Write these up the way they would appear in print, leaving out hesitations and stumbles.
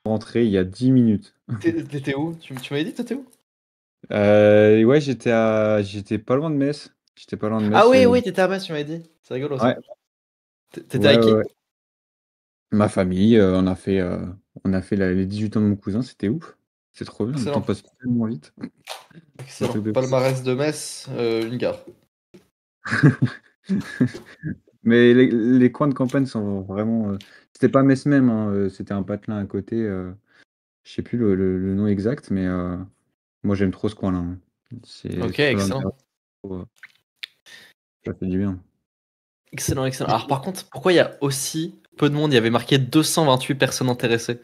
rentré il y a 10 minutes. T'étais où? Tu m'avais dit que t'étais où? Ouais, j'étais pas loin de Metz. J'étais pas loin de Ah Metz. oui, t'étais à Metz, tu m'avais dit. C'est rigolo Ouais, ça. T'étais ouais, avec ouais, qui? ouais. Ma famille, on a fait les 18 ans de mon cousin, c'était ouf. C'est trop bien, le temps Excellent. passe tellement vite. Un Excellent. truc de fou. Palmarès de Metz, une gare. Mais les coins de campagne sont vraiment. C'était pas Metz même, hein, c'était un patelin à côté. Je sais plus le nom exact, mais moi j'aime trop ce coin-là, hein. C'est Ok, surtout dans le excellent. Berry, ça fait du bien. Excellent, excellent. Alors par contre, pourquoi il y a aussi peu de monde? Il y avait marqué 228 personnes intéressées.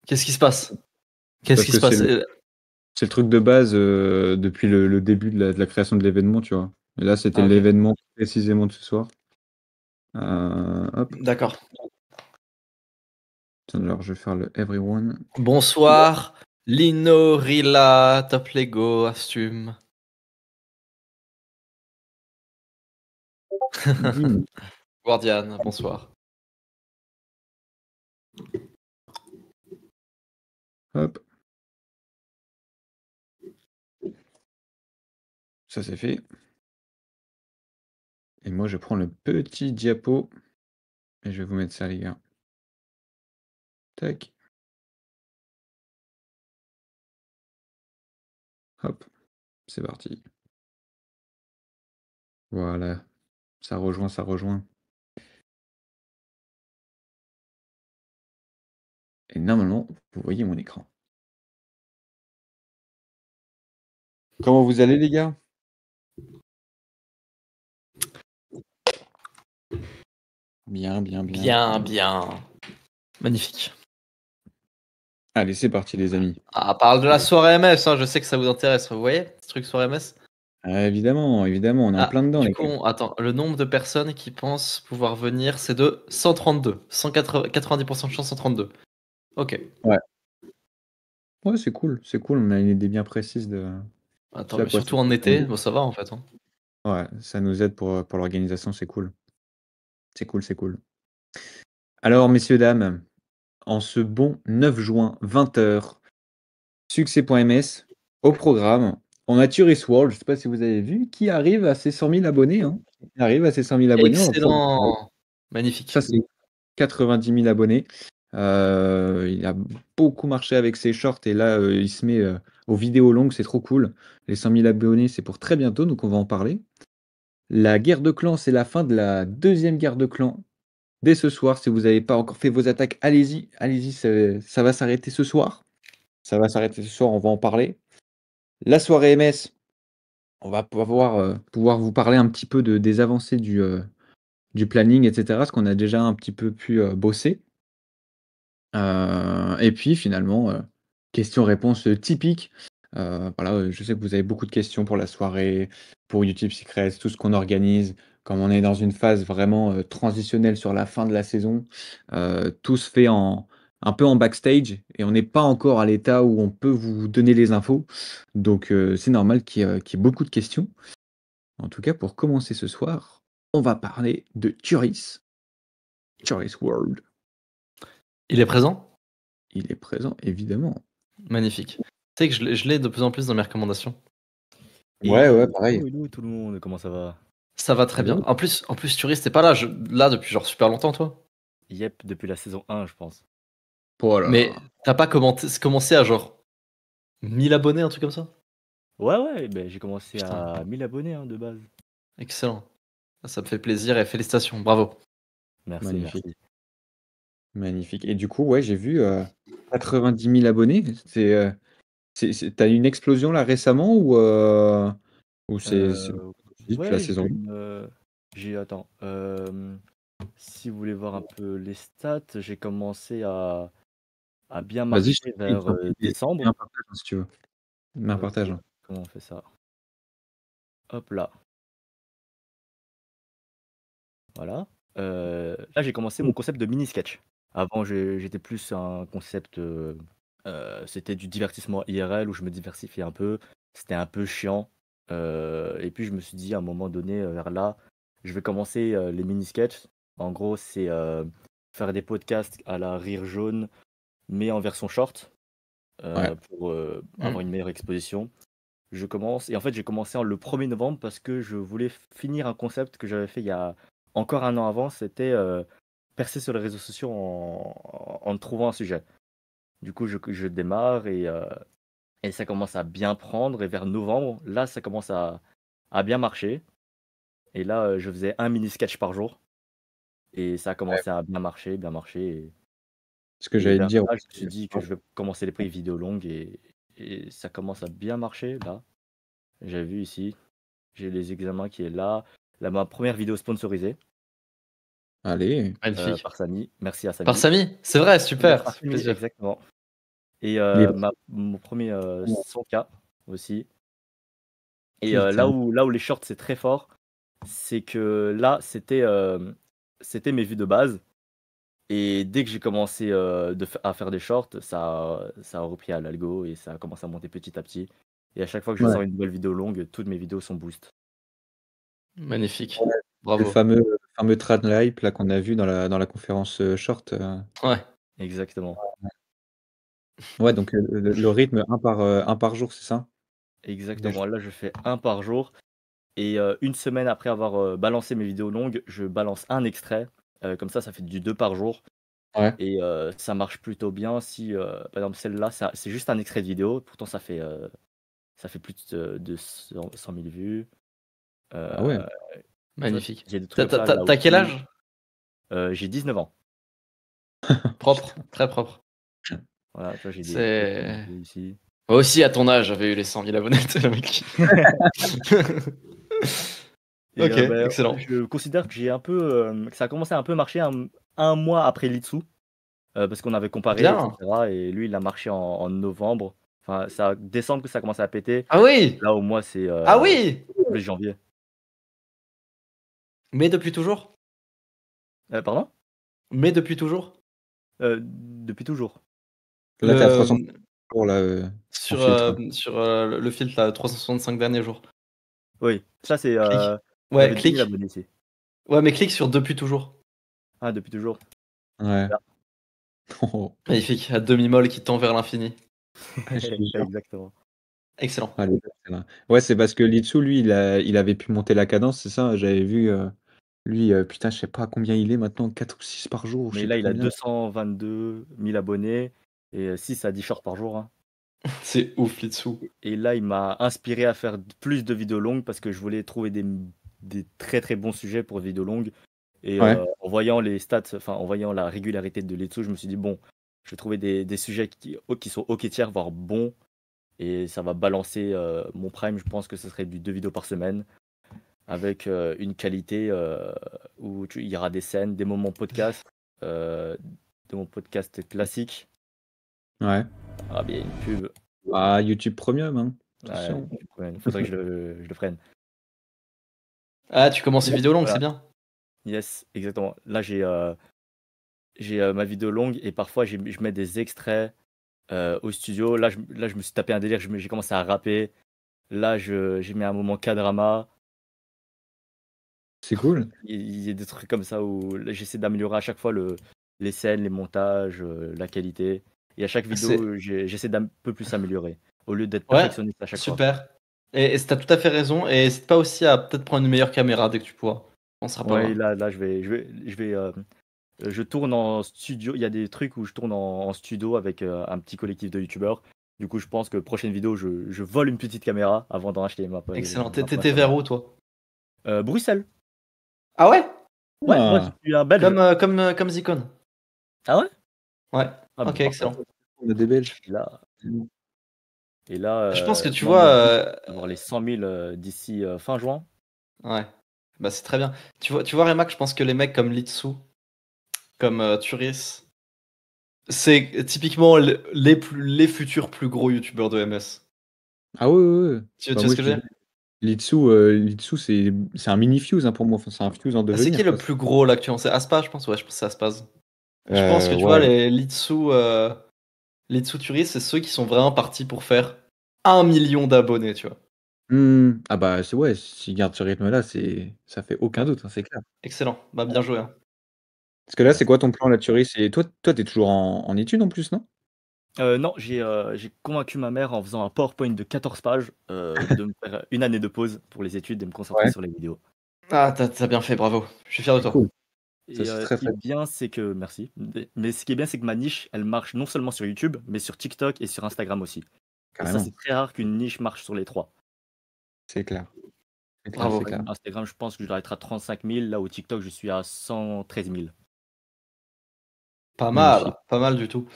Qu'est-ce qui se passe? Qu'est-ce Parce qui que se c'est passe? le truc de base depuis le début de la création de l'événement, tu vois. Et là, c'était Ah ok. l'événement précisément de ce soir. Hop. D'accord. Attends, alors, je vais faire le everyone. Bonsoir. Lino, Rila, Top Lego, Astume. Dis-moi. Guardian, bonsoir. Hop. Ça, c'est fait. Et moi, je prends le petit diapo. Et je vais vous mettre ça, les gars. Tac. Hop. C'est parti. Voilà. Ça rejoint, ça rejoint. Et normalement, vous voyez mon écran. Comment vous allez, les gars? Bien, bien, bien. Bien, bien. Magnifique. Allez, c'est parti, les amis. Ah, parle de la soirée MS, hein, je sais que ça vous intéresse. Vous voyez, ce truc soirée MS? Ah, évidemment, évidemment, on est en Ah, plein dedans, du les coup, gars. attends, le nombre de personnes qui pensent pouvoir venir, c'est de 132. 90% de chance, 132. Ok. Ouais. Ouais, c'est cool, c'est cool. On a une idée bien précise de Attends, ce à mais quoi ça surtout en été, ressemble. bon, ça va en fait, hein. Ouais, ça nous aide pour l'organisation, c'est cool. C'est cool, c'est cool. Alors, messieurs, dames, en ce bon 9 juin, 20h, succès.ms, au programme, on a Tourist World, je sais pas si vous avez vu, qui arrive à ses 100 000 abonnés, hein. Il arrive à ses 100 000 abonnés, on va pouvoir en parler. Excellent. Magnifique. Ça, c'est 90 000 abonnés. Il a beaucoup marché avec ses shorts et là, il se met aux vidéos longues, c'est trop cool. Les 100 000 abonnés, c'est pour très bientôt, donc on va en parler. La guerre de clans, c'est la fin de la deuxième guerre de clans. Dès ce soir, si vous n'avez pas encore fait vos attaques, allez-y, allez-y, ça va s'arrêter ce soir. Ça va s'arrêter ce soir, on va en parler. La soirée MS, on va pouvoir vous parler un petit peu des avancées du planning, etc., ce qu'on a déjà un petit peu pu bosser. Et puis finalement, questions-réponses typiques. Voilà, je sais que vous avez beaucoup de questions pour la soirée, pour YouTube Secrets, tout ce qu'on organise. Comme on est dans une phase vraiment transitionnelle sur la fin de la saison, tout se fait un peu en backstage et on n'est pas encore à l'état où on peut vous donner les infos. Donc c'est normal qu'il y ait beaucoup de questions. En tout cas, pour commencer ce soir, on va parler de Turis World. Il est présent? Il est présent, évidemment. Magnifique. Tu sais que je l'ai de plus en plus dans mes recommandations. Ouais, ouais, pareil. Hello tout le monde, comment ça va? Ça va très bien. Hello. En plus, Turis, t'es pas là, là depuis genre super longtemps, toi. Yep, depuis la saison 1, je pense. Oh là Mais là. t'as pas commencé à genre 1000 abonnés, un truc comme ça? Ouais, ben, j'ai commencé Putain, à 1000 abonnés de base. excellent. Ça me fait plaisir et félicitations, bravo. Merci, Magnifique, merci. magnifique. Et du coup, ouais, j'ai vu 90 000 abonnés. T'as eu une explosion là récemment ou c'est depuis la Ouais, saison 1? attends, si vous voulez voir un peu les stats, j'ai commencé à bien Vas-y, marcher je vers t'en prie, fais décembre. un partage hein, si tu veux. Mets un Ok, partage, hein. comment on fait ça? Hop là, voilà. Là, j'ai commencé mon concept de mini-sketch. Avant, j'étais plus un concept, c'était du divertissement IRL où je me diversifiais un peu. C'était un peu chiant. Et puis, je me suis dit à un moment donné, vers là, je vais commencer les mini-sketchs. En gros, c'est faire des podcasts à la Rire Jaune, mais en version short Ouais. pour avoir une meilleure exposition. Je commence et en fait, j'ai commencé le 1er novembre parce que je voulais finir un concept que j'avais fait il y a encore un an avant, c'était, percer sur les réseaux sociaux en trouvant un sujet. Du coup, je démarre et ça commence à bien prendre et vers novembre, là, ça commence à bien marcher et là, je faisais un mini sketch par jour et ça a Ouais. commencé à bien marcher Ce que et j'allais te vers dire là, je me aussi, suis dit que je vais commencer les prises vidéo longues et ça commence à bien marcher là. J'ai vu ici, j'ai les examens qui est là. Là, ma première vidéo sponsorisée allez, Magnifique. par Samy. Merci à Par Samy. Samy, c'est vrai, super, ça Par fait Samy, plaisir. exactement et les mon premier er 100K aussi et putain, là où les shorts, c'est très fort, c'est que là, c'était mes vues de base et dès que j'ai commencé, à faire des shorts, ça a repris à l'algo et ça a commencé à monter petit à petit et à chaque fois que je ouais, sors une nouvelle vidéo longue, toutes mes vidéos sont boost. Magnifique. ouais, le Bravo. fameux trad hype là qu'on a vu dans la conférence, short, Ouais. Exactement, ouais donc le rythme un par jour, c'est ça? Déjà? exactement. Là, je fais un par jour et 1 semaine après avoir, balancé mes vidéos longues, je balance un extrait, comme ça fait du 2 par jour Ouais, et ça marche plutôt bien si, par exemple celle-là, c'est juste un extrait de vidéo, pourtant ça fait plus de 100 000 vues, ah ouais, heu, tu vois? Magnifique. J'ai des trucs T'as comme t'as ça tu là as quel aussi. âge? J'ai 19 ans. Propre, très propre. Voilà, tu vois? J'ai des petites C'est vidéos ici. moi aussi à ton âge, j'avais eu les 100 000 abonnés, tu le mec. Et OK, excellent. je considère que que ça a commencé à un peu marcher un mois après Litsu. Parce qu'on avait comparé et Bien. cetera et lui, il a marché en novembre. Enfin, c'est à décembre que ça a commencé à péter. Ah oui! Là, au mois, c'est, Ah oui! plus janvier. Mais depuis toujours? Pardon? Mais depuis toujours? Depuis toujours. là tu es à 300 Le jours là, en sur, filtre. le filtre là, 365 derniers jours. Oui, ça c'est, Clique. Ouais, j'avais 2 000 clique. abonnés ici. Ouais, mais clique sur depuis toujours. Ah, depuis toujours. Ouais. Là. Magnifique, à demi-molle qui tend vers l'infini. Je te jure. Exactement. Excellent. Ah les ouais, c'est parce que Litsu lui, il avait pu monter la cadence, c'est ça? J'avais vu, lui, putain, je sais pas à combien il est maintenant, 4 ou 6 par jour, ou je Mais sais là, plus il a combien. 222 000 abonnés et 6 à 10 shorts par jour, hein. C'est ouf, Litsu. Et là, il m'a inspiré à faire plus de vidéos longues parce que je voulais trouver des très, très bons sujets pour vidéos longues. Et Ouais. en voyant les stats, enfin en voyant la régularité de Letsu, je me suis dit: «Bon, je vais trouver des sujets qui sont OK tiers, voire bons et ça va balancer, mon prime». Je pense que ce serait du 2 vidéos par semaine avec, une qualité, où il y aura des scènes, heu, des moments podcast classiques. Ouais. Ah bien, une pub. Ah, YouTube Premium, hein, Ouais, attention. il faudrait que je le prenne. Ah, tu commences une Là, vidéo longue, c'est voilà, bien. yes, exactement. Là, j'ai, ma vidéo longue et parfois je mets des extraits au studio. Là, je me suis tapé un délire, j'ai commencé à rapper. Là, j'ai mis un moment K-drama. C'est cool. Il y a des trucs comme ça où là, j'essaie d'améliorer à chaque fois les scènes, les montages, la qualité et à chaque C'est vidéo, j'essaie d'un peu plus améliorer, au lieu d'être ouais, perfectionniste à chaque fois. super. Et tu as tout à fait raison et hésite pas aussi à peut-être prendre une meilleure caméra dès que tu pourras. On sera pas Ouais, mal. là, je tourne en studio. Il y a des trucs où je tourne en studio avec, un petit collectif de youtubeurs. Du coup, je pense que prochaine vidéo, je vole une petite caméra avant d'en acheter Excellent. Tu ma étais vers caméra. où toi? Bruxelles. Ah ouais? Ouais, moi, je Ah, suis un Belge. Comme Zikon. Ah ouais? Ouais. Ah bah, OK, parfait. excellent. on a des Belges. Et là et là, Je pense que tu moi, vois, mon but, c'est d'avoir les 100 000, d'ici, fin juin. ouais, bah, c'est très bien. Tu vois Remarque, je pense que les mecs comme Litsu, comme, Turis, c'est typiquement les futurs plus gros youtubeurs de MS. Ah ouais, ouais, ouais. Tu Bah, vois moi ce que je je te veux dis, dire? Litsu c'est un mini Fuse, hein, pour moi, enfin, c'est un Fuse en C'est qui devenir, le quoi. plus gros là actuellement? C'est Aspa, je pense? Ouais, je pense que c'est Aspaz. Je pense que tu vois, Ouais. les Litsu Turis, c'est ceux qui sont vraiment partis pour faire 1 million d'abonnés, tu vois? Mmh. Ah bah, c'est ouais, s'ils gardent ce rythme-là, ça fait aucun Ouais, doute, hein, c'est clair. excellent. Bah, bien joué, hein. Parce que là, c'est Merci. quoi ton plan là, Thury? C'est toi, tu es toujours en études en plus, non? Non, j'ai convaincu ma mère en faisant un PowerPoint de 14 pages de me faire une année de pause pour les études et me concentrer Ouais, sur les vidéos. Ah, t'as bien fait, bravo. Je suis fier de c'est toi. cool. Ça, Et c'est ce très, qui est très bien, c'est que merci. Mais ce qui est bien, c'est que ma niche, elle marche non seulement sur YouTube, mais sur TikTok et sur Instagram aussi. Et ça, carrément. c'est très rare qu'une niche marche sur les 3. C'est clair. C'est clair, Bravo. c'est clair. Instagram, je pense que je dois être à 35 000, là où TikTok, je suis à 113 000. Magnifique. Pas mal du tout.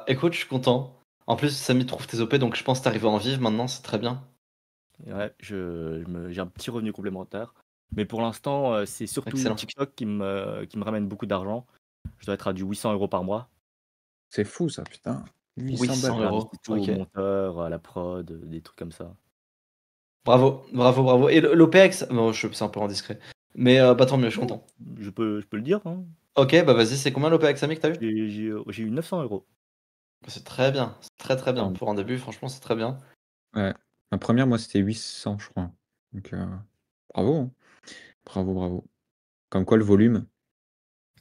Écoute, je suis content. En plus, Samy trouve tes OP, donc je pense que t'arrives à en vivre maintenant, c'est très bien. Et ouais, j'ai un petit revenu complémentaire. Mais pour l'instant, c'est surtout Excellent. TikTok qui me ramène beaucoup d'argent. Je dois être à du 800 € par mois. C'est fou, ça, putain. 800 800 balles. euros. J'investis tout au Ok. monteur, à la prod, des trucs comme ça. Bravo, bravo, bravo. Et l'OPEX, non, c'est un peu indiscret. Mais bah tant mieux, je suis Non, content. je peux le dire, hein. Ok, bah vas-y, c'est combien l'OPEX, Samy, que t'as eu? J'ai eu 900 €. C'est très bien, c'est très très bien. Enfin, Pour un début, franchement, c'est très bien. Ouais. Ma première, moi, c'était 800, je crois. Donc, bravo, hein. Bravo, bravo. Comme quoi, le volume,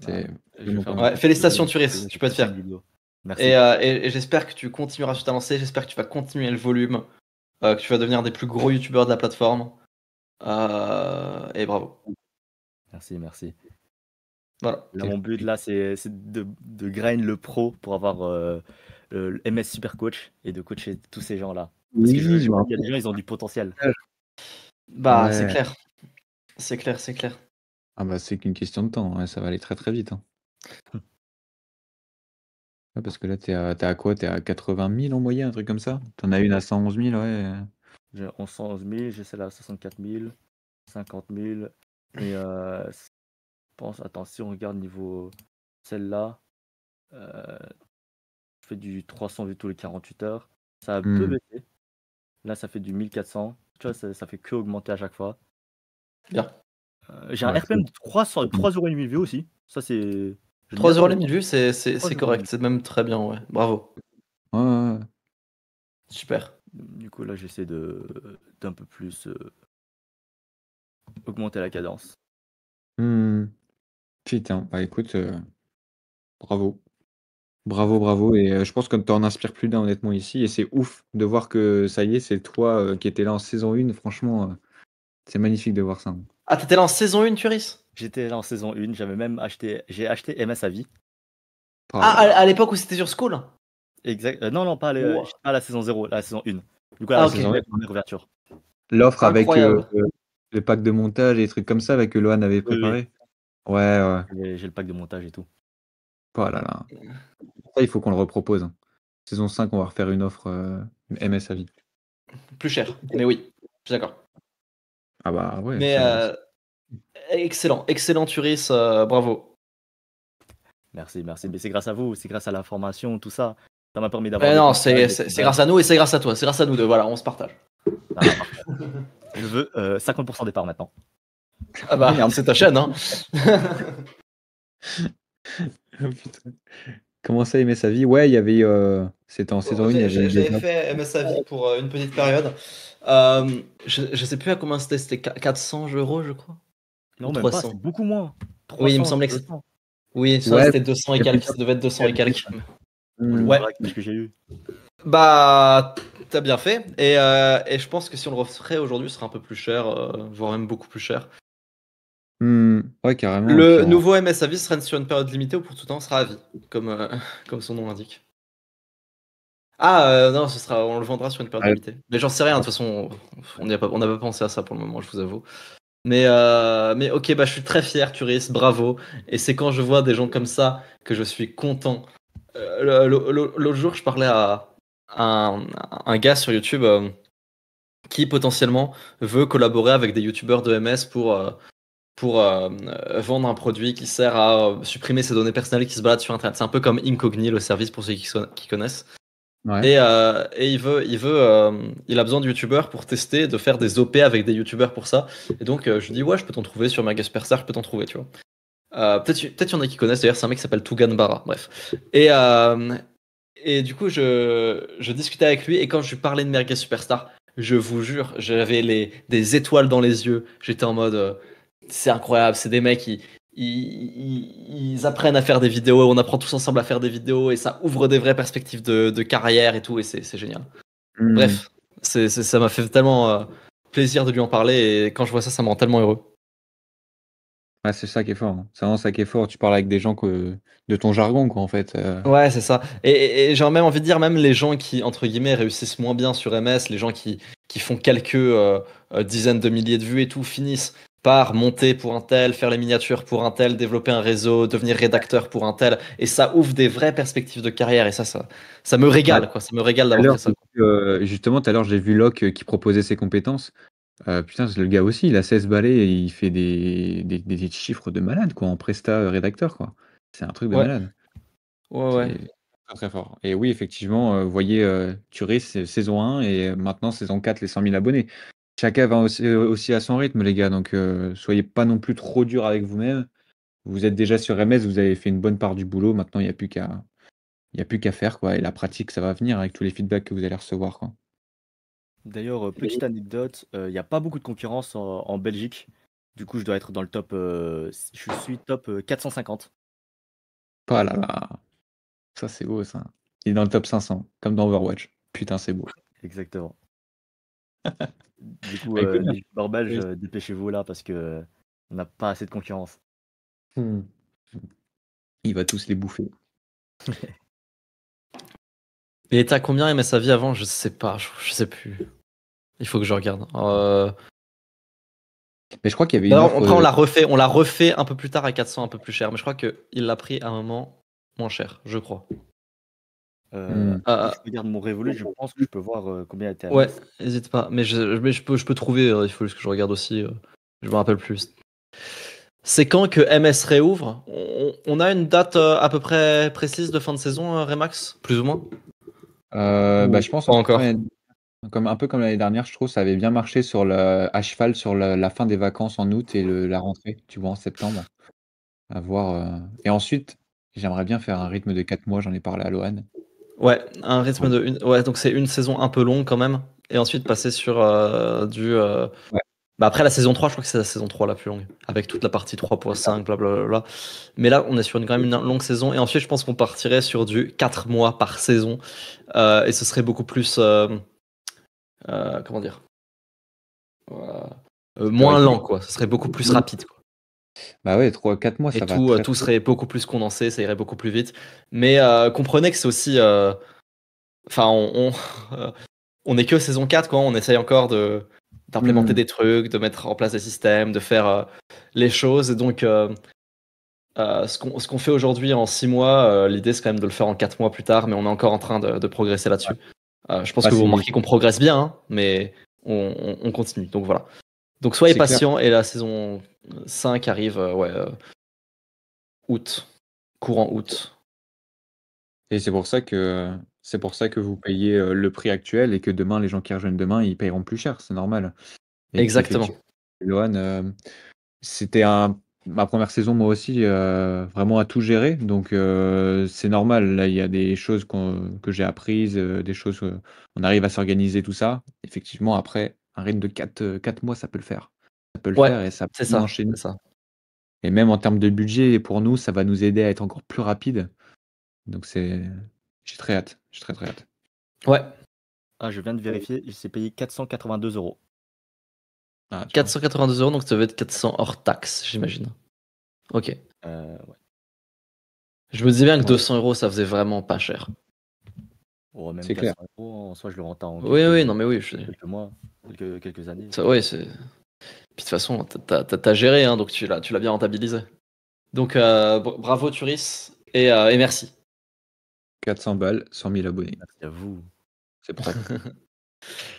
bah, c'est je vais vraiment faire pas une mal. Ouais, petite, félicitations, une Turis, petite, tu peux être prochaine fier. vidéo. Et, Merci. j'espère que tu continueras sur ta lancée, j'espère que tu vas continuer le volume, que tu vas devenir des plus gros youtubeurs de la plateforme. Et bravo. Merci, merci. Voilà. Là, mon but, là, c'est de grind le pro pour avoir le MS Super Coach et de coacher tous ces gens-là. Parce que Oui, je me il y a rappelle. des gens, ils ont du potentiel. Bah, c'est Ouais. clair. C'est clair, c'est clair. Ah bah, c'est qu'une question de temps, ouais, ça va aller très, très vite, hein. Ouais, parce que là, t'es à quoi? T'es à 80 000 en moyenne, un truc comme ça? T'en as une à 111 000, ouais. J'ai 11 000, j'ai celle à 64 000, 50 000. Mais je pense, attends, si on regarde niveau celle-là, euh, je fais du 300 vues tous les 48 heures. Ça a un peu Hmm. baissé. Là, ça fait du 1400. Tu vois, ça fait que augmenter à chaque fois. Bien. J'ai un Ouais, RPM cool. de 3,5 € vue aussi. Ça, c'est. Je ne m'y 3 euros les attendais pas. 1000 vues, 3 c'est euros les correct, vues. c'est même très bien, ouais. Bravo. Ouais, ouais, ouais. Super. Du coup, là, j'essaie d'un peu plus augmenter la cadence. Hmm. Putain, bah écoute, bravo. Bravo, bravo. Et je pense que tu en inspires plus d'un, honnêtement, ici. Et c'est ouf de voir que ça y est, c'est toi qui étais là en saison 1. Franchement, c'est magnifique de voir ça, hein. Ah, t'étais là en saison 1, Turis? J'étais là en saison 1, j'ai acheté MS à vie. Oh Ah, là là. à l'époque où c'était sur School? Exact. Non, non, Wow. j'étais pas à la saison 0, la saison 1. Du coup, Ah, là, ok. Saison c'était 1. la première ouverture. L'offre avec Incroyable. le pack de montage et des trucs comme ça là, que Lohan avait Oui, oui. préparé. Ouais, ouais. J'ai le pack de montage et tout. Oh là là. Ça, il faut qu'on le repropose, hein. Saison 5, on va refaire une offre MS à vie. Plus cher, mais oui, je suis d'accord. Ah bah ouais, Mais ça. excellent, excellent Turis, bravo. Merci, merci. Mais c'est grâce à vous, c'est grâce à la formation, tout ça. Ça m'a permis d'avoir des Non, contacts, des c'est feedbacks. grâce à nous et c'est grâce à toi, c'est grâce à nous deux, voilà, on se partage. Ah, parfait. Je veux 50% des parts maintenant. Ah bah, Merde. c'est ta chaîne, hein. Oh, putain. Comment ça, aimer sa vie? Ouais, il y avait. C'était en saison 1, il y avait une J'avais développe. fait MSAV pour une petite période. Je sais plus à combien c'était 400 euros, je crois. Non, Ou même pas, 300. c'est beaucoup moins. Oui, il me 300, semblait que 200. oui, ça Ouais, c'était 200 et il y a quelques, plusieurs ça devait être 200 et quelques. Hmm. Ouais, Voilà ce que j'ai eu. bah t'as bien fait. Et je pense que si on le referait aujourd'hui, ce serait un peu plus cher, voire même beaucoup plus cher. Ouais, carrément. Et puis Le nouveau MSAV sera sur une période limitée ou pour tout temps sera à vie, comme, comme son nom l'indique. Ah non, on le vendra sur une période Ouais, limitée. Mais j'en sais rien, de toute façon, on n'a pas pensé à ça pour le moment, je vous avoue. Mais ok, bah je suis très fier, Turis, bravo. Et c'est quand je vois des gens comme ça que je suis content. L'autre jour, je parlais à un gars sur YouTube qui potentiellement veut collaborer avec des youtubeurs de MS pour vendre un produit qui sert à supprimer ses données personnelles qui se baladent sur Internet. C'est un peu comme Incogni, le service pour ceux qui connaissent. ouais. Et il a besoin de youtubeurs pour tester, de faire des OP avec des youtubeurs pour ça. Et donc je lui dis ouais, je peux t'en trouver sur Magaspersar, je peux t'en trouver, tu vois. Peut-être y en a qui connaissent. D'ailleurs, c'est un mec qui s'appelle Tougan Barra. Bref. Et du coup, je discutais avec lui et quand je lui parlais de Merguez Superstar, je vous jure, j'avais des étoiles dans les yeux. J'étais en mode, c'est incroyable. C'est des mecs ils apprennent à faire des vidéos, on apprend tous ensemble à faire des vidéos et ça ouvre des vraies perspectives de carrière et tout, et c'est génial. Bref, ça m'a fait tellement plaisir de lui en parler et quand je vois ça, ça me rend tellement heureux. Ouais, c'est ça qui est fort, hein. C'est vraiment ça qui est fort. Tu parles avec des gens de ton jargon, quoi, en fait. Ouais, c'est ça. Et j'ai même envie de dire, même les gens qui, entre guillemets, réussissent moins bien sur MS, les gens qui font quelques dizaines de milliers de vues et tout, finissent par monter pour un tel, faire les miniatures pour un tel, développer un réseau, devenir rédacteur pour un tel. Et ça ouvre des vraies perspectives de carrière. Et ça me régale, quoi. Ça me régale d'avoir fait ça. Justement, tout à l'heure, j'ai vu Locke qui proposait ses compétences. Putain, le gars aussi, il a 16 balais et il fait des chiffres de malade, quoi, en presta rédacteur, quoi. C'est un truc de Ouais. malade. Ouais. C'est très, très fort. Et oui, effectivement, vous voyez, Turis, c'est saison 1 et maintenant saison 4, les 100 000 abonnés. Chacun va aussi à son rythme, les gars, donc soyez pas non plus trop dur avec vous-même. Vous êtes déjà sur MS, vous avez fait une bonne part du boulot. Maintenant, il n'y a plus qu'à faire, quoi. Et la pratique, ça va venir avec tous les feedbacks que vous allez recevoir, quoi. D'ailleurs, petite anecdote, il n'y a pas beaucoup de concurrence en Belgique. Du coup, je dois être dans le top. Je suis top 450. Oh là là, ça c'est beau, ça. Il est dans le top 500, comme dans Overwatch. Putain, c'est beau. Exactement. Du coup, Bah, écoute, les merci. joueurs belges, dépêchez-vous là parce que on n'a pas assez de concurrence. Il va tous les bouffer. Et t'as combien aimé sa vie avant? Je sais pas, je sais plus. Il faut que je regarde. Mais je crois qu'il y avait une Alors, offre. après, on l'a refait un peu plus tard à 400, un peu plus cher. Mais je crois qu'il l'a pris à un moment moins cher, je crois. Si je regarde mon Révolu, je pense que je peux voir combien était Ouais, MS. n'hésite pas. Mais je peux trouver, il faut juste que je regarde aussi. Je me rappelle plus. C'est quand que MS réouvre? On a une date à peu près précise de fin de saison, Remax? Plus ou moins? Bah, je pense Pas encore. un peu comme l'année dernière, je trouve ça avait bien marché à cheval sur la fin des vacances en août et la rentrée, tu vois, en septembre. À voir. Et ensuite, j'aimerais bien faire un rythme de 4 mois, j'en ai parlé à Lohan. Ouais, un rythme de une. Ouais, donc c'est une saison un peu longue quand même. Et ensuite passer sur du. Ouais. Bah après la saison 3, je crois que c'est la saison 3 la plus longue. Avec toute la partie 3.5, blablabla. Mais là, on est sur quand même une longue saison. Et ensuite, je pense qu'on partirait sur du 4 mois par saison. Et ce serait beaucoup plus. Comment dire? Moins lent, quoi. Ce serait beaucoup plus rapide, quoi. Bah ouais, 4 mois, Et ça va tout, très, tout très vite. serait beaucoup plus condensé, ça irait beaucoup plus vite. Mais comprenez que c'est aussi. Enfin, on est que saison 4, quoi. On essaye encore d'implémenter des trucs, de mettre en place des systèmes, de faire les choses. Et donc, ce qu'on fait aujourd'hui en 6 mois, l'idée c'est quand même de le faire en 4 mois plus tard, mais on est encore en train de progresser là-dessus. Je pense Bah, que vous c'est remarquez qu'on progresse bien, hein, mais on continue. Donc voilà. Donc soyez clair. patients et la saison 5 arrive août, courant août. Et c'est pour ça que vous payez le prix actuel et que demain, les gens qui rejoignent demain, ils payeront plus cher, c'est normal. Et Exactement. qu'effectivement, Lohan, c'était ma première saison, moi aussi, vraiment à tout gérer. Donc, c'est normal. Là, il y a des choses que j'ai apprises, des choses, on arrive à s'organiser, tout ça. Effectivement, après, un rythme de 4 mois, ça peut le faire. Ça peut le Ouais, faire et ça peut c'est bien ça, enchaîner. c'est ça. Et même en termes de budget, pour nous, ça va nous aider à être encore plus rapide. Donc, j'ai très hâte. J'ai très, très hâte. Ouais, Ah, je viens de vérifier, il s'est payé 482 €. Ah, tu vois. 482 €, donc ça va être 400 hors taxe, j'imagine. Ok. Ouais. Je me disais bien que Ouais. 200 €, ça faisait vraiment pas cher. Oh, même C'est 400 clair. €, en soi, je le rentends en Oui, non, mais oui. quelques mois, quelques années. Oui, c'est. Puis de toute façon, t'as géré, hein, donc tu l'as bien rentabilisé. Donc bravo Turis et merci. 400 balles, 100 000 abonnés. Merci à vous. C'est propre.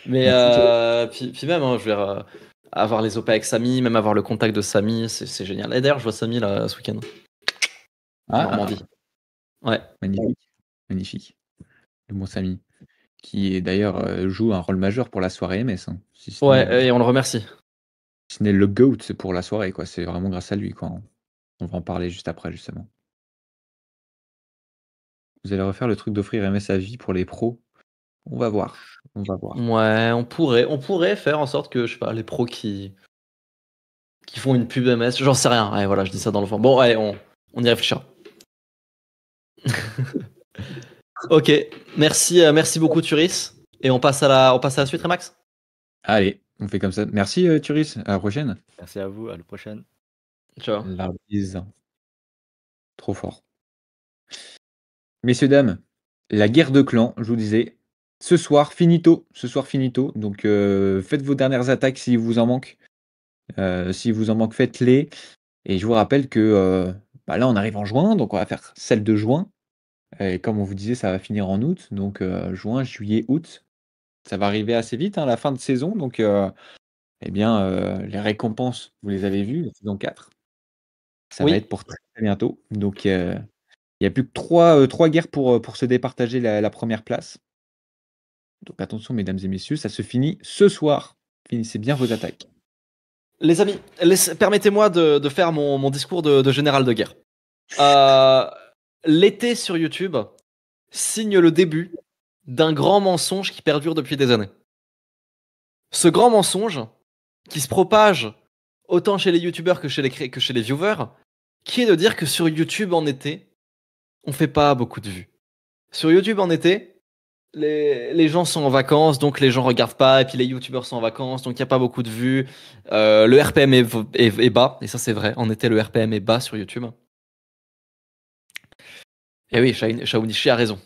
Mais Merci. puis même, hein, je vais avoir les OP avec Samy, même avoir le contact de Samy, c'est génial. Et d'ailleurs, je vois Samy là ce week-end. Normandie. Ouais. Magnifique. Magnifique. Le bon Samy. Qui est d'ailleurs joue un rôle majeur pour la soirée MS. Hein. Si ce Ouais, et on le remercie. n'est le GOAT, c'est pour la soirée, quoi. C'est vraiment grâce à lui, quoi. On va en parler juste après, justement. Vous allez refaire le truc d'offrir MS à vie pour les pros. On va voir. On va voir. Ouais, on pourrait faire en sorte que, je sais pas, les pros qui qui font une pub MS. J'en sais rien. Ouais, voilà, je dis ça dans le vent. Bon, ouais, on y réfléchira. Ok, merci beaucoup Turis. Et on passe à la suite, Remax. Allez, on fait comme ça. Merci, Turis. À la prochaine. Merci à vous, à la prochaine. Ciao. La bise. Trop fort. Messieurs, dames, la guerre de clans, je vous disais, ce soir, finito. Ce soir, finito. Donc, faites vos dernières attaques s'il vous en manque. S'il vous en manque, faites-les. Et je vous rappelle que là, on arrive en juin, donc on va faire celle de juin. Et comme on vous disait, ça va finir en août. Donc, juin, juillet, août. Ça va arriver assez vite, hein, la fin de saison. Donc, les récompenses, vous les avez vues, la saison 4. Ça va Oui. être pour très, très bientôt. Donc, il n'y a plus que trois guerres pour se départager la première place. Donc attention, mesdames et messieurs, ça se finit ce soir. Finissez bien vos attaques. Les amis, permettez-moi de faire mon discours de général de guerre. L'été sur YouTube signe le début d'un grand mensonge qui perdure depuis des années. Ce grand mensonge, qui se propage autant chez les youtubeurs que chez les viewers, qui est de dire que sur YouTube en été, on fait pas beaucoup de vues. Sur YouTube en été, les gens sont en vacances, donc les gens regardent pas, et puis les youtubeurs sont en vacances, donc il n'y a pas beaucoup de vues. Le RPM est bas, et ça c'est vrai, en été le RPM est bas sur YouTube. Et oui, Shaonichi a raison.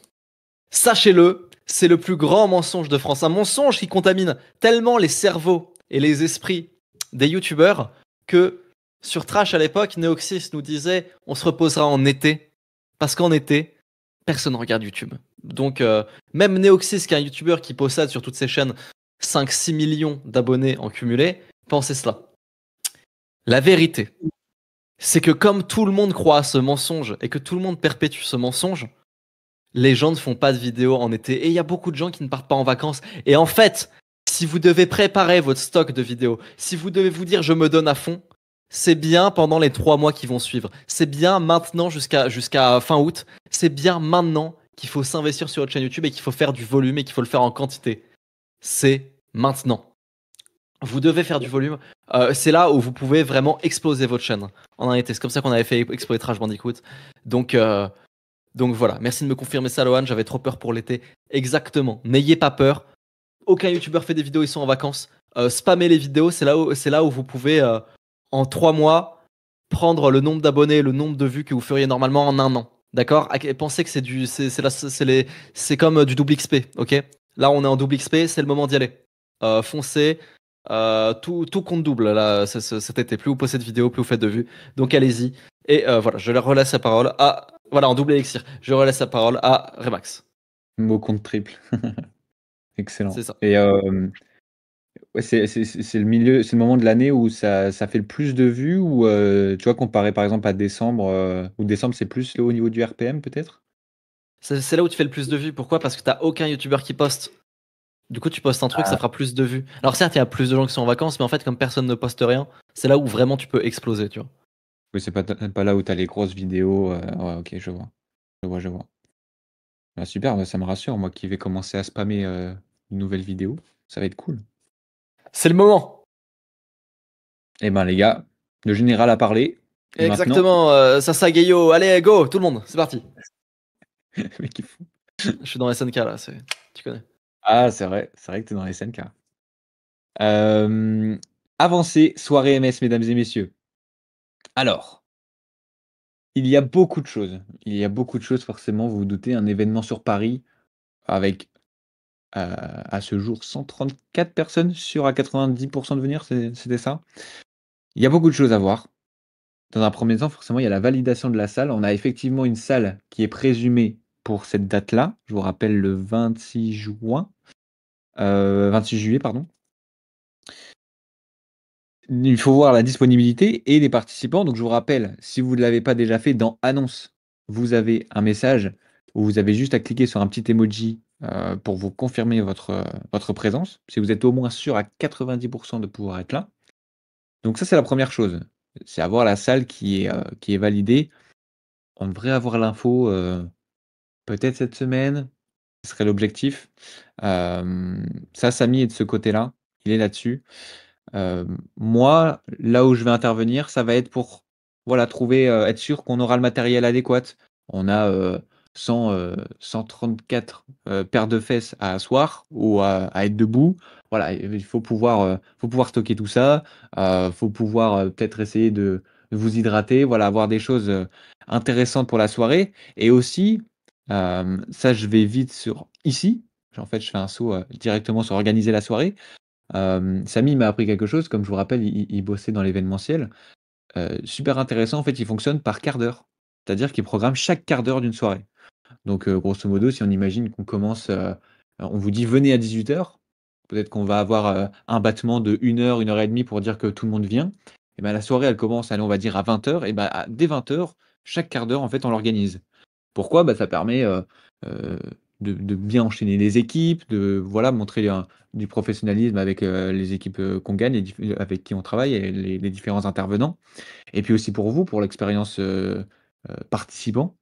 Sachez-le, c'est le plus grand mensonge de France. Un mensonge qui contamine tellement les cerveaux et les esprits des youtubeurs que sur Trash à l'époque, Neoxys nous disait on se reposera en été. Parce qu'en été, personne ne regarde YouTube. Donc, même Neoxys, qui est un youtubeur qui possède sur toutes ses chaînes 5-6 millions d'abonnés en cumulé, pensez cela. La vérité, c'est que comme tout le monde croit à ce mensonge et que tout le monde perpétue ce mensonge, les gens ne font pas de vidéos en été. Et il y a beaucoup de gens qui ne partent pas en vacances. Et en fait, si vous devez préparer votre stock de vidéos, si vous devez vous dire je me donne à fond, c'est bien pendant les 3 mois qui vont suivre. C'est bien maintenant jusqu'à fin août. C'est bien maintenant qu'il faut s'investir sur votre chaîne YouTube et qu'il faut faire du volume et qu'il faut le faire en quantité. C'est maintenant. Vous devez faire du volume. C'est là où vous pouvez vraiment exploser votre chaîne en un été. C'est comme ça qu'on avait fait exploser Trash Bandicoot. Donc voilà, merci de me confirmer ça, Lohan. J'avais trop peur pour l'été. Exactement. N'ayez pas peur. Aucun youtubeur fait des vidéos, ils sont en vacances. Spammez les vidéos, c'est là où vous pouvez, en 3 mois, prendre le nombre d'abonnés, le nombre de vues que vous feriez normalement en un an. D'accord? Pensez que c'est comme du double XP, ok? Là, on est en double XP, c'est le moment d'y aller. Foncez. Tout compte double là, cet été. Plus vous postez de vidéos, plus vous faites de vues. Donc allez-y. Et voilà, je leur relaisse la parole à. Voilà, en double élixir. Je relaisse la parole à Remax. Mot compte triple. Excellent. C'est ça. Et ouais, c'est le moment de l'année où ça fait le plus de vues, ou tu vois, comparé par exemple à décembre, où décembre c'est plus au niveau du RPM peut-être? C'est là où tu fais le plus de vues. Pourquoi? Parce que t'as aucun youtubeur qui poste. Du coup, tu postes un truc, ça fera plus de vues. Alors certes, il y a plus de gens qui sont en vacances, mais en fait, comme personne ne poste rien, c'est là où vraiment tu peux exploser, tu vois. Oui, c'est pas là où tu as les grosses vidéos. Ouais, ok, je vois. Je vois. Bah, super, bah, ça me rassure, moi qui vais commencer à spammer une nouvelle vidéo. Ça va être cool. C'est le moment. Eh ben les gars, le général a parlé. Et maintenant, Exactement, Sasagayo. Allez, go, tout le monde, c'est parti. le mec, il fout. Je suis dans SNK là, tu connais. Ah, c'est vrai que tu es dans les SNK. Avancée, soirée MS, mesdames et messieurs. Alors, il y a beaucoup de choses. Il y a beaucoup de choses, forcément, vous vous doutez, un événement sur Paris avec, à ce jour, 134 personnes sûres à 90% de venir, c'était ça? Il y a beaucoup de choses à voir. Dans un premier temps, forcément, il y a la validation de la salle. On a effectivement une salle qui est présumée pour cette date-là. Je vous rappelle le 26 juin, 26 juillet, pardon. Il faut voir la disponibilité et les participants. Donc, je vous rappelle, si vous ne l'avez pas déjà fait, dans Annonce, vous avez un message où vous avez juste à cliquer sur un petit emoji pour vous confirmer votre présence. Si vous êtes au moins sûr à 90% de pouvoir être là. Donc, ça, c'est la première chose. C'est avoir la salle qui est validée. On devrait avoir l'info peut-être cette semaine. Ce serait l'objectif. Ça, Samy est de ce côté-là. Il est là-dessus. Moi, là où je vais intervenir, ça va être pour voilà, trouver, être sûr qu'on aura le matériel adéquat. On a 134 paires de fesses à asseoir ou à être debout. Voilà, il faut pouvoir stocker tout ça. Faut pouvoir peut-être essayer de vous hydrater. Voilà, avoir des choses intéressantes pour la soirée. Et aussi, ça, je vais vite sur ici. En fait, je fais un saut directement sur organiser la soirée. Samy m'a appris quelque chose, comme je vous rappelle, il bossait dans l'événementiel. Super intéressant, en fait, il fonctionne par quart d'heure. C'est-à-dire qu'il programme chaque quart d'heure d'une soirée. Donc, grosso modo, si on imagine qu'on commence, on vous dit venez à 18h, peut-être qu'on va avoir un battement de 1 heure et demie pour dire que tout le monde vient. Et ben la soirée, elle commence, allez, on va dire à 20h, et ben dès 20h, chaque quart d'heure, en fait, on l'organise. Pourquoi? Bah, ça permet, heu, de bien enchaîner les équipes, de voilà, montrer du professionnalisme avec, les équipes, qu'on gagne et avec qui on travaille et les différents intervenants. Et puis aussi pour vous, pour l'expérience, participant,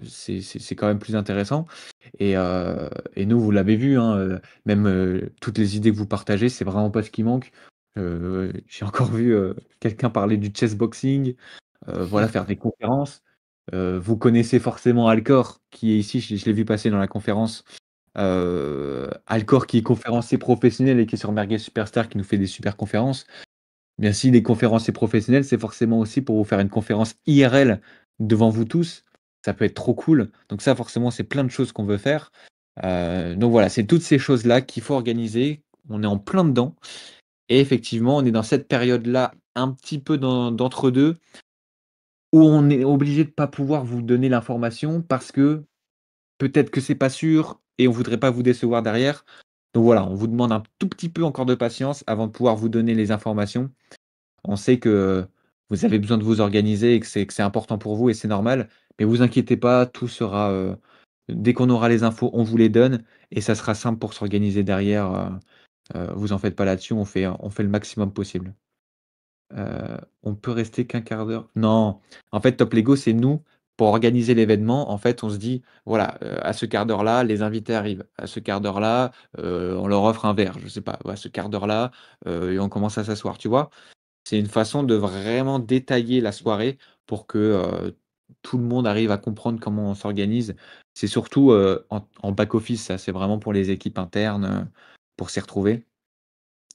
c'est quand même plus intéressant et nous, vous l'avez vu, hein, même, toutes les idées que vous partagez, c'est vraiment pas ce qui manque. J'ai encore vu, quelqu'un parler du chessboxing, voilà, faire des conférences. Vous connaissez forcément Alcor qui est ici, je l'ai vu passer dans la conférence. Alcor qui est conférencier professionnel et qui est sur Merguez Superstar qui nous fait des super conférences. Bien si les conférenciers professionnels, c'est forcément aussi pour vous faire une conférence IRL devant vous tous. Ça peut être trop cool. Donc ça, forcément, c'est plein de choses qu'on veut faire. Donc voilà, c'est toutes ces choses-là qu'il faut organiser. On est en plein dedans et effectivement, on est dans cette période-là, un petit peu d'entre-deux, où on est obligé de pas pouvoir vous donner l'information parce que peut-être que c'est pas sûr et on voudrait pas vous décevoir derrière. Donc voilà, on vous demande un tout petit peu encore de patience avant de pouvoir vous donner les informations. On sait que vous avez besoin de vous organiser et que c'est important pour vous et c'est normal. Mais vous inquiétez pas, tout sera, dès qu'on aura les infos, on vous les donne et ça sera simple pour s'organiser derrière, vous en faites pas là-dessus, on fait le maximum possible. On peut rester qu'un quart d'heure? Non, en fait, Top Lego, c'est nous, pour organiser l'événement, en fait, on se dit: «Voilà, à ce quart d'heure-là, les invités arrivent. À ce quart d'heure-là, on leur offre un verre», je sais pas. Ou à ce quart d'heure-là, et on commence à s'asseoir, tu vois? C'est une façon de vraiment détailler la soirée pour que, tout le monde arrive à comprendre comment on s'organise. C'est surtout, en back office, ça, c'est vraiment pour les équipes internes, pour s'y retrouver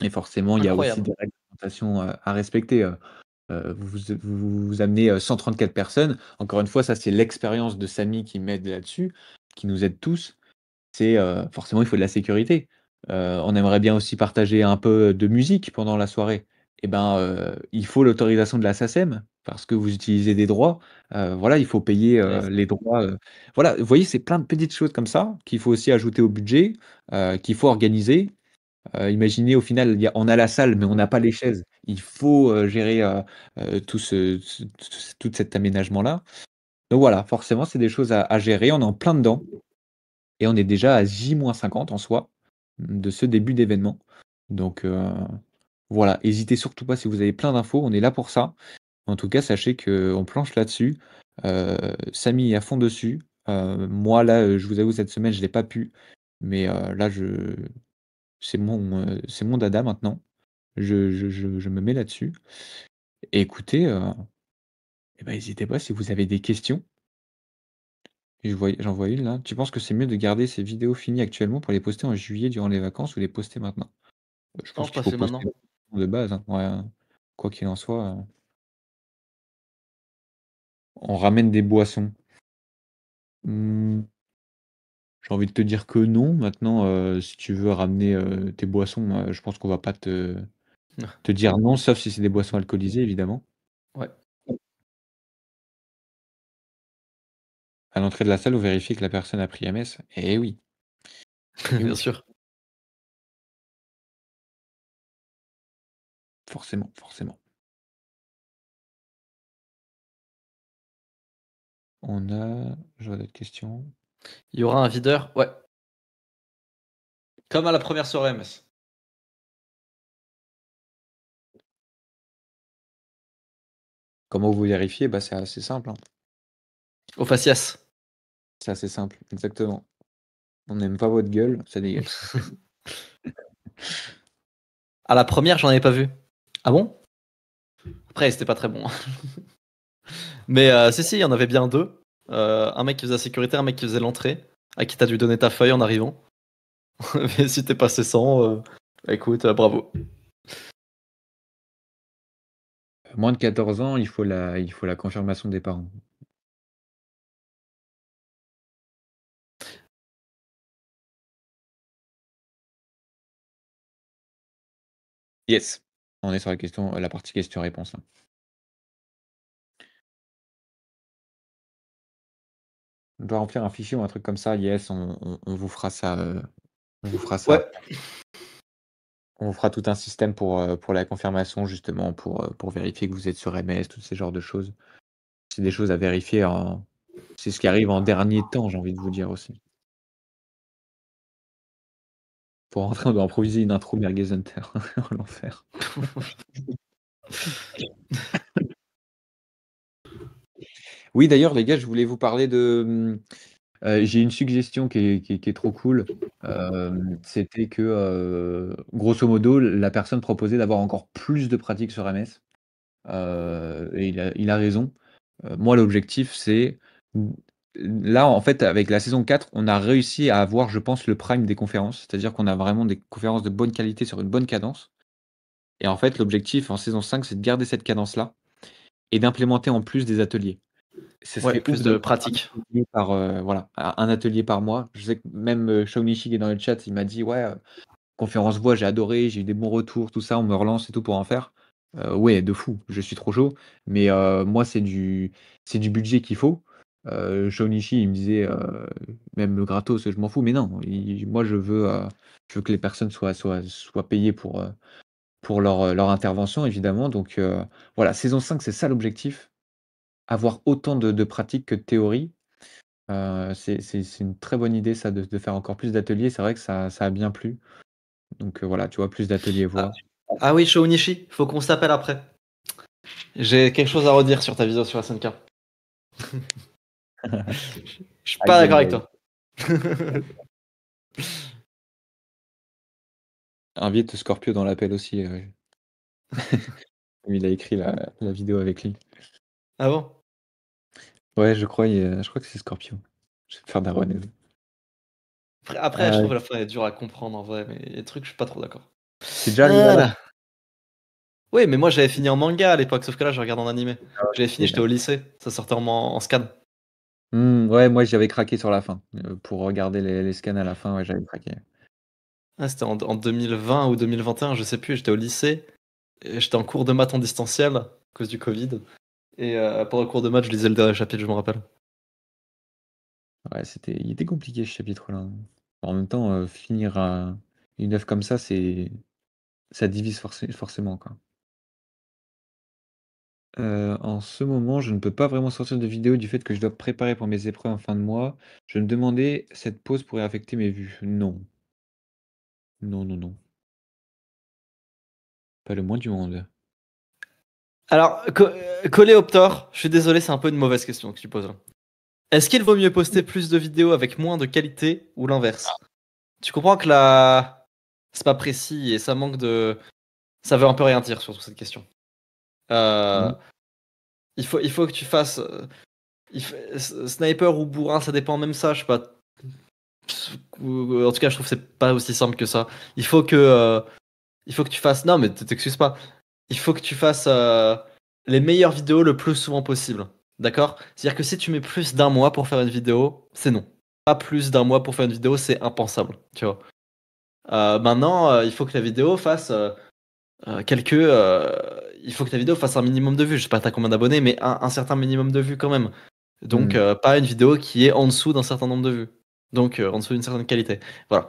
et forcément, il y a aussi Incroyable. des réglementations, à respecter, vous amenez, 134 personnes. Encore une fois, ça, c'est l'expérience de Samy qui m'aide là-dessus, qui nous aide tous. C'est, forcément, il faut de la sécurité. On aimerait bien aussi partager un peu de musique pendant la soirée. Et ben, il faut l'autorisation de la SACEM parce que vous utilisez des droits. Voilà, il faut payer, Yes. les droits, voilà, vous voyez, c'est plein de petites choses comme ça qu'il faut aussi ajouter au budget, qu'il faut organiser. Imaginez au final, on a la salle, mais on n'a pas les chaises. Il faut, gérer, tout tout cet aménagement-là. Donc voilà, forcément, c'est des choses à gérer. On est en plein dedans. Et on est déjà à J-50 en soi, de ce début d'événement. Donc, voilà, hésitez surtout pas si vous avez plein d'infos, on est là pour ça. En tout cas, sachez qu'on planche là-dessus. Samy est à fond dessus. Moi là, je vous avoue cette semaine, je l'ai pas pu, mais, là c'est mon dada maintenant. Je me mets là-dessus. Et écoutez, et bah, hésitez pas si vous avez des questions. J'en vois une là. Tu penses que c'est mieux de garder ces vidéos finies actuellement pour les poster en juillet durant les vacances ou les poster maintenant? Je Non, pense qu'il faut passez poster maintenant. de base, hein. Ouais, quoi qu'il en soit, on ramène des boissons. Mmh, j'ai envie de te dire que non. Maintenant, si tu veux ramener, tes boissons, je pense qu'on va pas te dire non, sauf si c'est des boissons alcoolisées évidemment. Ouais, À l'entrée de la salle, vous vérifiez que la personne a pris MS. Eh oui, eh bien oui, sûr. forcément, forcément. J'aurais d'autres questions? Il y aura un videur, ouais, comme à la première soirée MS. Comment vous vérifiez? Bah, c'est assez simple, hein. Au faciès. C'est assez simple, exactement. On n'aime pas votre gueule, ça dégage. À la première, j'en avais pas vu. Ah bon? Après, c'était pas très bon. Mais si, il y en avait bien deux. Un mec qui faisait la sécurité, un mec qui faisait l'entrée, à qui t'as dû donner ta feuille en arrivant. Mais si t'es passé sans, écoute, bravo. Moins de 14 ans, il faut la confirmation des parents. Yes. On est sur la partie question-réponse là. On doit remplir un fichier ou un truc comme ça. Yes, on vous fera ça. On vous fera ça. Ouais. On vous fera tout un système pour la confirmation, justement, pour vérifier que vous êtes sur MS, tous ces genres de choses. C'est des choses à vérifier. C'est ce qui arrive en dernier temps, j'ai envie de vous dire aussi. Pour rentrer, on doit improviser une intro Merguez Hunter. L'enfer. Oui, d'ailleurs, les gars, je voulais vous parler de. J'ai une suggestion qui est trop cool. C'était que, grosso modo, la personne proposait d'avoir encore plus de pratique sur MS. Et il a raison. Moi, l'objectif, c'est là, en fait, avec la saison 4, on a réussi à avoir, je pense, le prime des conférences. C'est-à-dire qu'on a vraiment des conférences de bonne qualité sur une bonne cadence. Et en fait, l'objectif en saison 5, c'est de garder cette cadence-là et d'implémenter en plus des ateliers. Ce Ouais, serait plus ouf de d'avoir pratique. voilà, un atelier par mois. Je sais que même Shaonichi qui est dans le chat, il m'a dit ouais, conférence voix, j'ai adoré, j'ai eu des bons retours, tout ça, on me relance et tout pour en faire. Ouais, de fou, je suis trop chaud. Mais moi, c'est du budget qu'il faut. Shaonichi, il me disait même le gratos, je m'en fous. Mais non, moi, je veux que les personnes soient payées pour leur intervention, évidemment. Donc voilà, saison 5, c'est ça l'objectif. Avoir autant de pratique que de théorie. C'est une très bonne idée, ça, de faire encore plus d'ateliers. C'est vrai que ça a bien plu. Donc voilà, tu vois, plus d'ateliers voix. Ah oui, Shaonichi, faut qu'on s'appelle après. J'ai quelque chose à redire sur ta vidéo sur SNK. Je suis pas d'accord avec toi. Invite Scorpio dans l'appel aussi. Il a écrit la vidéo avec lui. Ah bon? Ouais, je crois que c'est Scorpio. Je vais me faire daronner. Après, je trouve la fin est dure à comprendre en vrai, mais il y a des trucs, je suis pas trop d'accord. T'es déjà arrivé à la Oui, mais moi j'avais fini en manga à l'époque, sauf que là je regarde en animé. Ah ouais, J'avais fini, j'étais au lycée, ça sortait en scan. Ouais, moi j'avais craqué sur la fin. Pour regarder les scans à la fin, ouais, j'avais craqué. Ah, c'était en 2020 ou 2021, je sais plus, j'étais au lycée, et j'étais en cours de maths en distanciel à cause du Covid. Et pendant le cours de maths, je lisais le dernier chapitre, je me rappelle. Ouais, il était compliqué ce chapitre-là. En même temps, finir une œuvre comme ça, ça divise forcément, quoi. En ce moment, je ne peux pas vraiment sortir de vidéo du fait que je dois préparer pour mes épreuves en fin de mois. Je me demandais, cette pause pourrait affecter mes vues? Non. Non, non, non. Pas le moins du monde. Alors, Coléoptor, je suis désolé, c'est un peu une mauvaise question que tu poses là. Est-ce qu'il vaut mieux poster plus de vidéos avec moins de qualité ou l'inverse? Tu comprends que là, c'est pas précis et ça manque de. Ça veut un peu rien dire sur cette question. Euh, Mmh. il faut que tu fasses. Sniper ou bourrin, ça dépend même ça, je sais pas. En tout cas, je trouve que c'est pas aussi simple que ça. Il faut que tu fasses. Non, mais t'excuses pas. Il faut que tu fasses les meilleures vidéos le plus souvent possible. D'accord? C'est-à-dire que si tu mets plus d'un mois pour faire une vidéo, c'est non. Pas plus d'un mois pour faire une vidéo, c'est impensable. Tu vois. Maintenant, il faut que la vidéo fasse il faut que ta vidéo fasse un minimum de vues. Je sais pas t'as combien d'abonnés, mais un certain minimum de vues quand même. Donc, Mmh. pas une vidéo qui est en dessous d'un certain nombre de vues. Donc, en dessous d'une certaine qualité. Voilà.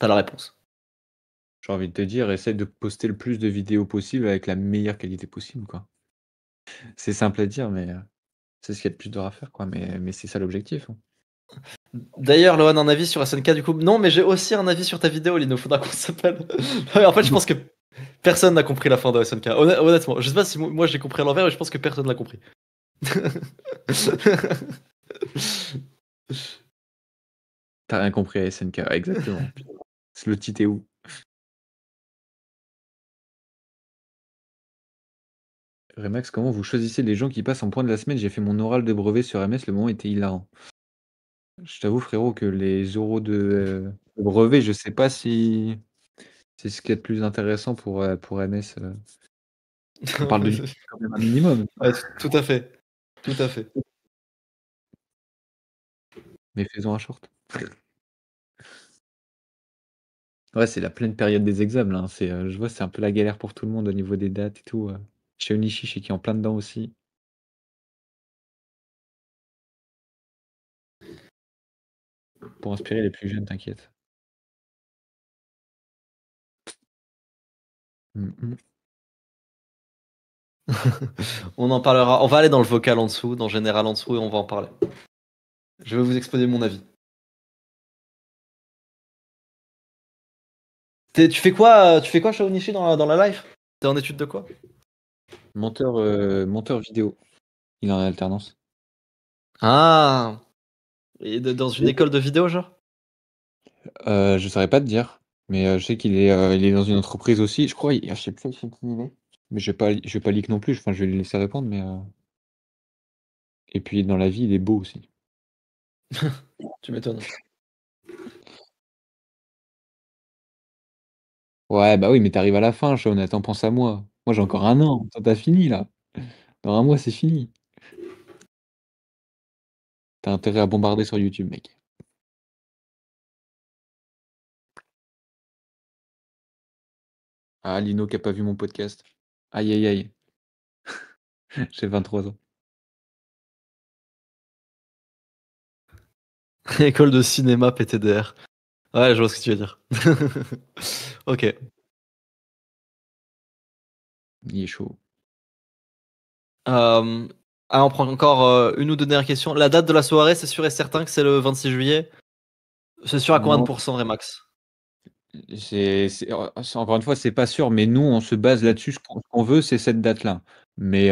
T'as la réponse. J'ai envie de te dire, essaie de poster le plus de vidéos possible avec la meilleure qualité possible, quoi. C'est simple à dire, mais c'est ce qu'il y a de plus dur à faire, quoi. Mais c'est ça l'objectif, hein. D'ailleurs, Lohan, un avis sur SNK du coup. Non, mais j'ai aussi un avis sur ta vidéo, Lino. Faudra qu'on s'appelle. En fait, je pense que personne n'a compris la fin de SNK. Honnêtement, je sais pas si moi j'ai compris à l'envers, mais je pense que personne l'a compris. T'as rien compris à SNK, exactement. Le titre est où? Remax, comment vous choisissez les gens qui passent en point de la semaine? J'ai fait mon oral de brevet sur MS, le moment était hilarant. Je t'avoue, frérot, que les oraux de brevet, je sais pas si c'est ce qu'il y a de plus intéressant pour MS. On parle de vie quand même un minimum. Ouais, tout à fait. Tout à fait. Mais faisons un short. Ouais, c'est la pleine période des examens, là, hein. Je vois, c'est un peu la galère pour tout le monde au niveau des dates et tout. Chez Onishi, je sais qu'il est en plein dedans aussi. Pour inspirer les plus jeunes, t'inquiète. On en parlera. On va aller dans le vocal en dessous, dans général en dessous, et on va en parler. Je vais vous exposer mon avis. Tu fais quoi, Shaonichi, dans la live? T'es en étude de quoi? Monteur vidéo. Il est en alternance. Ah! Et dans une école de vidéo, genre? Je saurais pas te dire, mais je sais il est dans une entreprise aussi. Je crois, je sais plus chez qui il est. Mais je vais pas leak non plus. Enfin, je vais le laisser répondre, mais. Et puis dans la vie, il est beau aussi. Tu m'étonnes. Ouais, bah oui, mais t'arrives à la fin, Jonathan, pense à moi. Moi, j'ai encore un an. Toi, t'as fini là. Dans un mois, c'est fini. T'as intérêt à bombarder sur YouTube, mec. Ah, Lino qui a pas vu mon podcast. Aïe, aïe, aïe. J'ai 23 ans. École de cinéma PTDR. Ouais, je vois ce que tu veux dire. Ok. Il est chaud. On prend encore une ou deux dernières questions. La date de la soirée, c'est sûr et certain que c'est le 26 juillet. C'est sûr à combien de Non, pourcents, Remax? encore une fois, c'est pas sûr, mais nous, on se base là-dessus. Ce qu'on veut, c'est cette date-là. Mais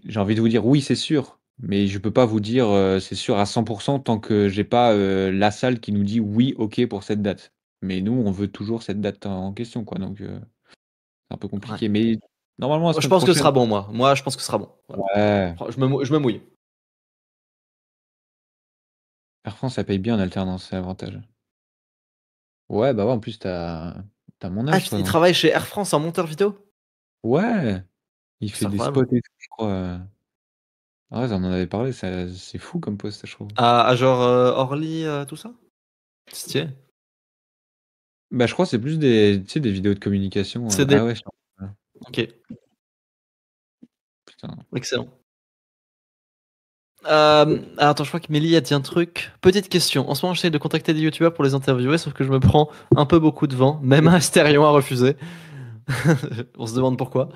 j'ai envie de vous dire oui, c'est sûr. Mais je peux pas vous dire c'est sûr à 100% tant que j'ai pas la salle qui nous dit oui, ok pour cette date. Mais nous, on veut toujours cette date en question, quoi. Donc, c'est un peu Ouais. compliqué. Mais normalement, la Je semaine pense que ce prochaine. sera bon, moi. Moi, je pense que ce sera bon. Voilà. Ouais. Je me mouille. Air France, ça paye bien en alternance, c'est l'avantage. Ouais, bah ouais, en plus, t'as mon Ah, âge, toi, il donc. travaille chez Air France en monteur vidéo? Ouais, il C'est fait des incroyable. spots et tout, je crois. Ah ouais, on en avait parlé, c'est fou comme poste, je trouve. À genre Orly, tout ça? Stylé. Bah, je crois que c'est plus tu sais, des vidéos de communication. C'est des... Ah ouais, Ok, putain. excellent. Alors attends, je crois que Mélie a dit un truc. Petite question. En ce moment, j'essaie de contacter des youtubeurs pour les interviewer, sauf que je me prends un peu beaucoup de vent. Même Astérion a refusé. On se demande pourquoi.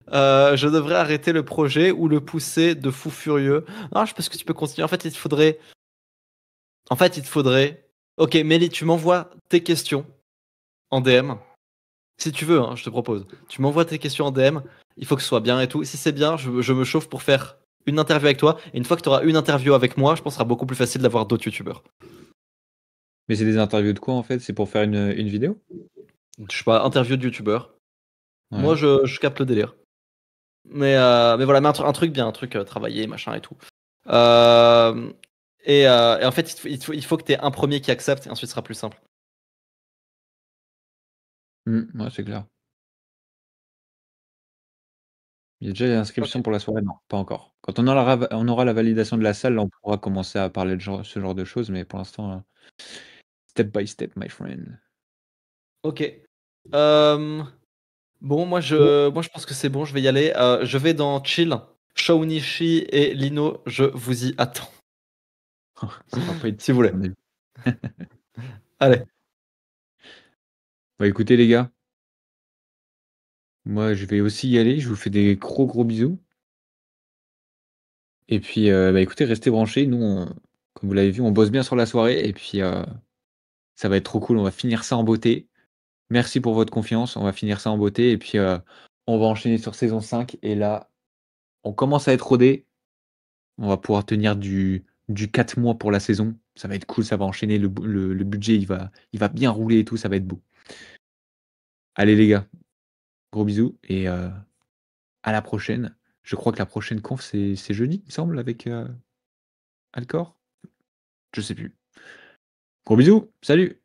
Je devrais arrêter le projet ou le pousser de fou furieux. Non, je pense que tu peux continuer. En fait, il te faudrait. Ok, Mélie, tu m'envoies tes questions en DM. Si tu veux, hein, je te propose. Tu m'envoies tes questions en DM. Il faut que ce soit bien et tout. Si c'est bien, je me chauffe pour faire une interview avec toi. Et une fois que tu auras une interview avec moi, je pense que ce sera beaucoup plus facile d'avoir d'autres youtubeurs. Mais c'est des interviews de quoi, en fait? C'est pour faire une vidéo? Je sais pas, interview de youtubeurs. Moi, Ouais. je capte le délire. Mais voilà, mais un truc bien, un truc travaillé, machin et tout. Et en fait, il faut que tu aies un premier qui accepte et ensuite ce sera plus simple. Ouais, c'est clair. Il y a déjà l'inscription pour la soirée? Non, pas encore. Quand on aura la validation de la salle, là, on pourra commencer à parler de ce genre de choses, mais pour l'instant, step by step, my friend. Ok. Bon, moi je pense que c'est bon, je vais y aller. Je vais dans Chill. Shaunichi et Lino, je vous y attends. Ça va pas être Si vous voulez. à mon avis. Allez. Bah, écoutez, les gars, moi, je vais aussi y aller. Je vous fais des gros, gros bisous. Et puis, bah, écoutez, restez branchés. Nous, comme vous l'avez vu, on bosse bien sur la soirée et puis, ça va être trop cool. On va finir ça en beauté. Merci pour votre confiance. On va finir ça en beauté et puis, on va enchaîner sur saison 5 et là, on commence à être rodé. On va pouvoir tenir du 4 mois pour la saison. Ça va être cool, ça va enchaîner. Le budget, il va bien rouler et tout, ça va être beau. Allez les gars, gros bisous et à la prochaine. Je crois que la prochaine conf, c'est jeudi, il me semble, avec Alcor. Je sais plus. Gros bisous, salut!